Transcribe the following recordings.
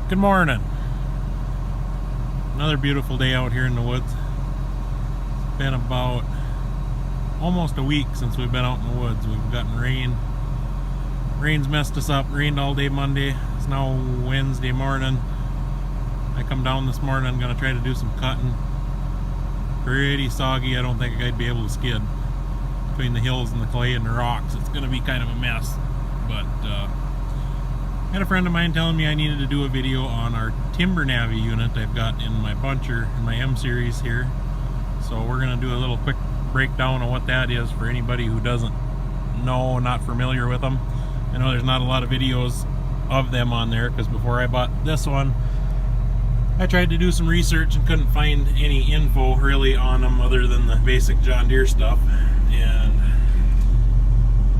Good morning. Another beautiful day out here in the woods. It's been about almost a week since we've been out in the woods. We've gotten rain. Rain's messed us up. Rained all day Monday. It's now Wednesday morning. I come down this morning. I'm going to try to do some cutting. Pretty soggy. I don't think I'd be able to skid between the hills and the clay and the rocks. It's going to be kind of a mess. But I had a friend of mine telling me I needed to do a video on our TimberNavi unit I've got in my buncher in my M series here. So we're going to do a little quick breakdown of what that is for anybody who doesn't know, not familiar with them. I know there's not a lot of videos of them on there because before I bought this one I tried to do some research and couldn't find any info really on them other than the basic John Deere stuff. And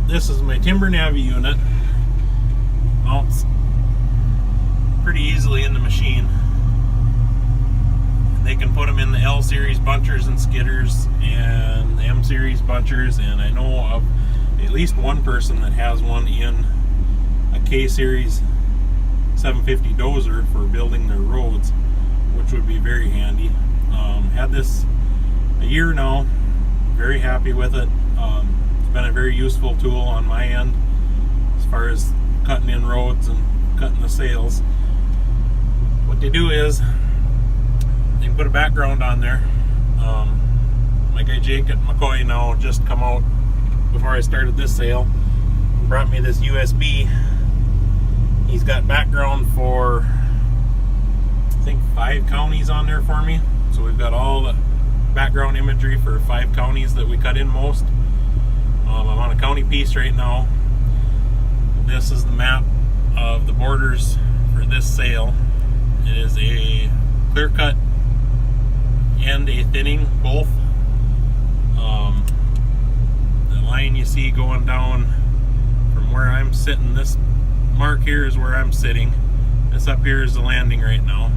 this is my TimberNavi unit. Mounts pretty easily in the machine. And they can put them in the L series bunchers and skidders and the M series bunchers, and I know of at least one person that has one in a K series 750 dozer for building their roads, which would be very handy. Had this a year now, very happy with it. It's been a very useful tool on my end as far as cutting in roads and cutting the sails. What they do is they can put a background on there. My guy Jake at McCoy now just come out before I started this sail, brought me this USB. He's got background for I think 5 counties on there for me. So we've got all the background imagery for 5 counties that we cut in most. I'm on a county piece right now. This is the map of the borders for this sail. It is a clear cut and a thinning, both. The line you see going down from where I'm sitting, this mark here is where I'm sitting. This up here is the landing right now.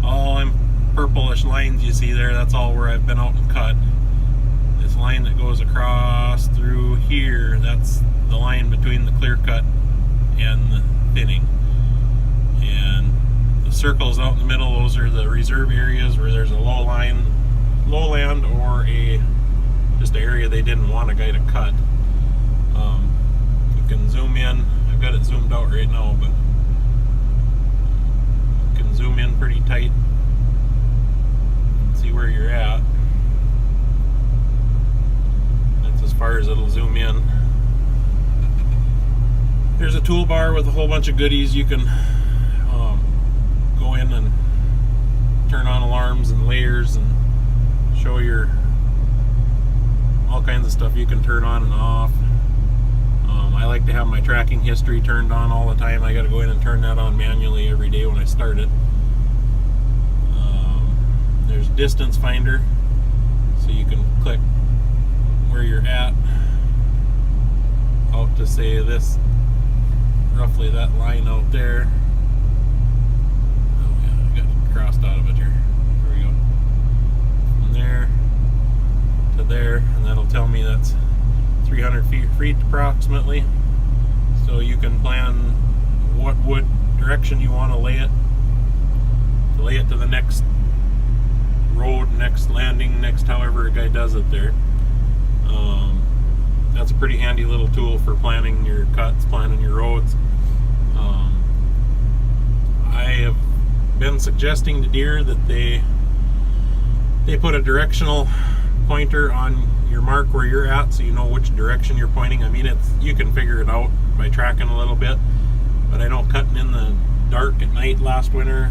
All them purplish lines you see there, that's all where I've been out and cut. This line that goes across through here, that's the line between the clear cut and the thinning. And the circles out in the middle, those are the reserve areas where there's a lowland or just an area they didn't want a guy to cut. You can zoom in. I've got it zoomed out right now, but you can zoom in pretty tight and see where you're at. That's as far as it'll zoom in. There's a toolbar with a whole bunch of goodies. You can go in and turn on alarms and layers and show your all kinds of stuff you can turn on and off. I like to have my tracking history turned on all the time. I got to go in and turn that on manually every day when I start it. There's distance finder, so you can click where you're at out to say this, roughly that line out there. Oh yeah, I got crossed out of it here. There we go. From there to there, and that'll tell me that's 300 feet approximately. So you can plan what direction you want to lay it to the next road, next landing, next however a guy does it there. That's a pretty handy little tool for planning your cuts, planning your roads. I have been suggesting to Deere that they put a directional pointer on your mark where you're at, so you know which direction you're pointing. I mean, you can figure it out by tracking a little bit, but I know cutting in the dark at night last winter,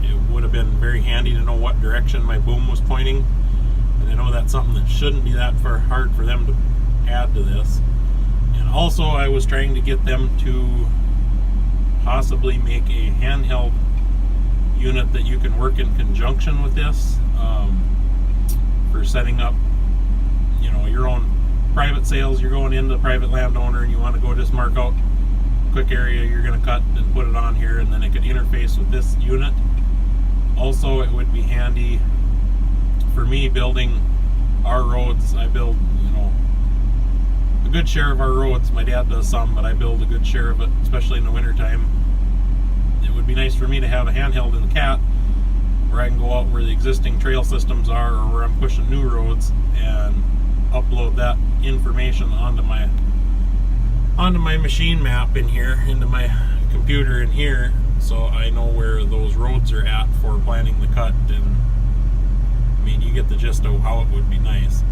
it would have been very handy to know what direction my boom was pointing. And I know that's something that shouldn't be that hard for them to add to this. And also I was trying to get them to possibly make a handheld unit that you can work in conjunction with this for setting up, you know, your own private sales. You're going into the private landowner and you want to go just mark out a quick area you're going to cut and put it on here, and then it could interface with this unit. Also, it would be handy for me building our roads. I build, you know, a good share of our roads. My dad does some, but I build a good share of it, especially in the wintertime. It would be nice for me to have a handheld in the cat where I can go out where the existing trail systems are or where I'm pushing new roads and upload that information onto my machine map in here, into my computer in here, so I know where those roads are at for planning the cut. And I mean, you get the gist of how it would be nice.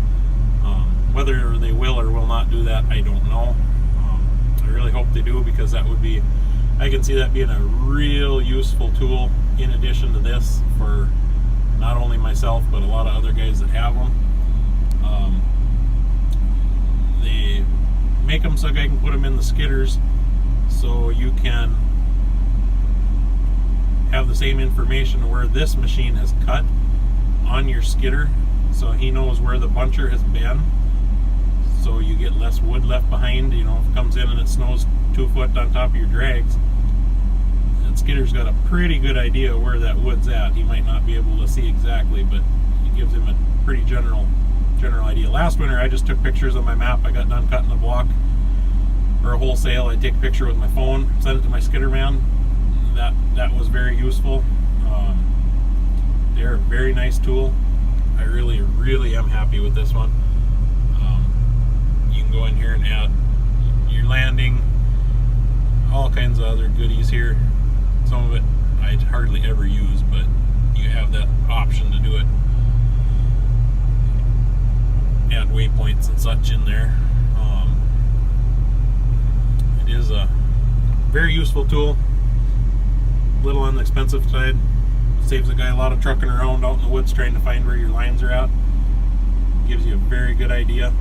Whether they will or will not do that, I don't know. I really hope they do, because that would be, I can see that being a real useful tool in addition to this for not only myself but a lot of other guys that have them. They make them so I can put them in the skidders, so you can have the same information where this machine has cut on your skidder, so he knows where the buncher has been, so you get less wood left behind. You know, if it comes in and it snows 2 foot on top of your drags, and skidder's got a pretty good idea where that wood's at. He might not be able to see exactly, but it gives him a pretty general idea. Last winter I just took pictures of my map. I got done cutting the block or a wholesale. I take a picture with my phone, send it to my skidder man. That was very useful. They're a very nice tool. I really am happy with this one. You can go in here and add your landing, all kinds of other goodies here. Some of it I hardly ever use, but you have that option to do it. Add waypoints and such in there. It is a very useful tool. A little on the expensive side. Saves a guy a lot of trucking around out in the woods trying to find where your lines are at. Gives you a very good idea.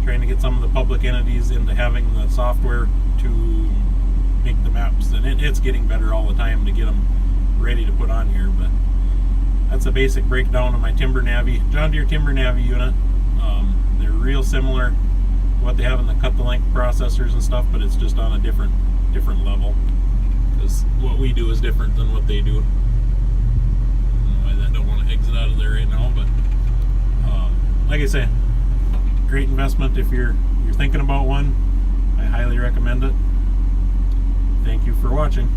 Trying to get some of the public entities into having the software to make the maps, and it's getting better all the time to get them ready to put on here. But that's a basic breakdown of my TimberNavi, John Deere TimberNavi unit. They're real similar to what they have in the cut the length processors and stuff, but it's just on a different level, because what we do is different than what they do. I don't know why that don't want to exit out of there right now, but like I say, great investment if you're thinking about one. I highly recommend it. Thank you for watching.